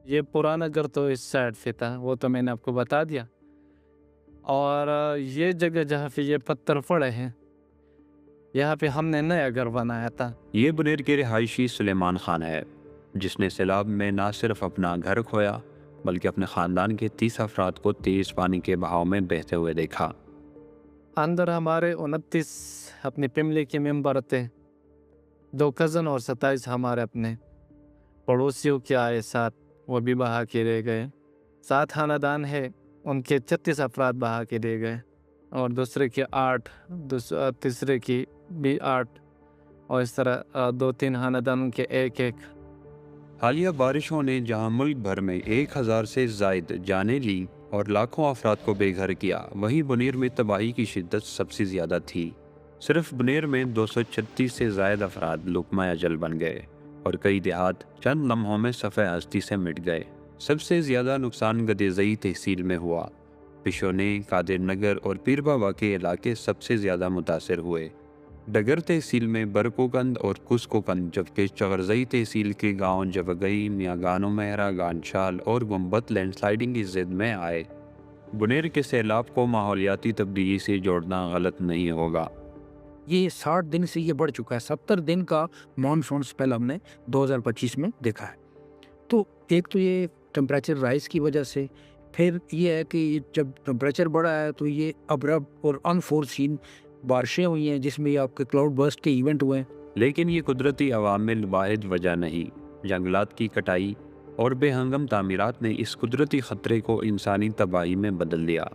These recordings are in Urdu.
یہ پرانا گھر تو اس سائڈ سے تھا، وہ تو میں نے آپ کو بتا دیا۔ اور یہ جگہ جہاں پہ یہ پتھر پڑے ہیں، یہاں پہ ہم نے نیا گھر بنایا تھا۔ یہ بنیر کے رہائشی سلیمان خان ہے، جس نے سیلاب میں نہ صرف اپنا گھر کھویا بلکہ اپنے خاندان کے 30 افراد کو تیز پانی کے بہاؤ میں بہتے ہوئے دیکھا۔ اندر ہمارے 29 اپنی فیملی کے ممبر تھے، 2 کزن اور 27 ہمارے اپنے پڑوسیوں کے آئے ساتھ، وہ بھی بہا کے رہ گئے۔ 7 خاندان ہے، ان کے 36 افراد بہا کے رہ گئے، اور دوسرے کے 8، تیسرے کی بھی 8، اور اس طرح 2-3 خاندانوں کے ایک۔ حالیہ بارشوں نے جہاں ملک بھر میں 1000 سے زائد جانیں لی اور لاکھوں افراد کو بے گھر کیا، وہیں بنیر میں تباہی کی شدت سب سے زیادہ تھی۔ صرف بنیر میں 236 سے زائد افراد لقمہ اجل بن گئے اور کئی دیہات چند لمحوں میں صفحہ ہستی سے مٹ گئے۔ سب سے زیادہ نقصان گدیزئی تحصیل میں ہوا۔ پشونے، قادر نگر اور پیر بابا کے علاقے سب سے زیادہ متاثر ہوئے۔ ڈگر تحصیل میں برکوکند اور کسکوکند، جبکہ چغرزئی تحصیل کے گاؤں جوگئی، میاں گانو مہرا، گانشال اور گنبت لینڈ سلائڈنگ کی زد میں آئے۔ بنیر کے سیلاب کو ماحولیاتی تبدیلی سے جوڑنا غلط نہیں ہوگا۔ یہ 60 دن سے یہ بڑھ چکا ہے، 70 دن کا مانسون اسپیل ہم نے 2025 میں دیکھا ہے۔ تو ایک تو یہ ٹمپریچر رائز کی وجہ سے، پھر یہ ہے کہ جب ٹمپریچر بڑھا ہے تو یہ ابرپٹ اور انفورسین بارشیں ہوئی ہیں، جس میں یہ آپ کے کلاؤڈ برسٹ کے ایونٹ ہوئے ہیں۔ لیکن یہ قدرتی عوامل واحد وجہ نہیں۔ جنگلات کی کٹائی اور بے ہنگم تعمیرات نے اس قدرتی خطرے کو انسانی تباہی میں بدل دیا۔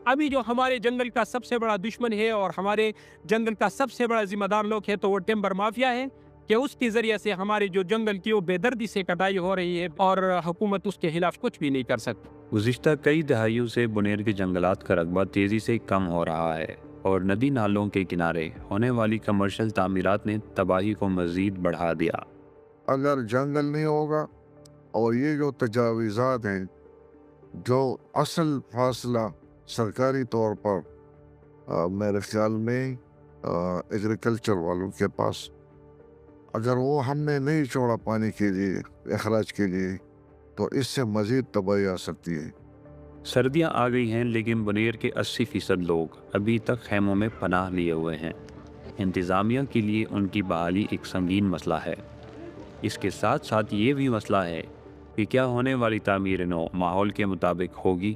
ابھی جو ہمارے جنگل کا سب سے بڑا دشمن ہے اور ہمارے جنگل کا سب سے بڑا ذمہ دار لوگ ہے تو وہ ٹمبر مافیا ہے، کہ اس کے ذریعے سے ہمارے جو جنگل کی وہ بے دردی سے کٹائی ہو رہی ہے اور حکومت اس کے خلاف کچھ بھی نہیں کر سکتی۔ گزشتہ کئی دہائیوں سے بنیر کے جنگلات کا رقبہ تیزی سے کم ہو رہا ہے، اور ندی نالوں کے کنارے ہونے والی کمرشل تعمیرات نے تباہی کو مزید بڑھا دیا۔ اگر جنگل نہیں ہوگا اور یہ جو تجاویزات ہیں، جو اصل فاصلہ سرکاری طور پر میرے خیال میں ایگریکلچر والوں کے پاس، اگر وہ ہم نے نہیں چھوڑا پانی کے لیے، اخراج کے لیے، تو اس سے مزید تباہی آ سکتی ہے۔ سردیاں آ گئی ہیں، لیکن بنیر کے 80% لوگ ابھی تک خیموں میں پناہ لیے ہوئے ہیں۔ انتظامیہ کے لیے ان کی بحالی ایک سنگین مسئلہ ہے۔ اس کے ساتھ ساتھ یہ بھی مسئلہ ہے کہ کیا ہونے والی تعمیر نو ماحول کے مطابق ہوگی،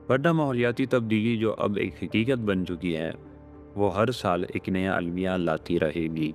ورنہ ماحولیاتی تبدیلی جو اب ایک حقیقت بن چکی ہے، وہ ہر سال ایک نیا المیہ لاتی رہے گی۔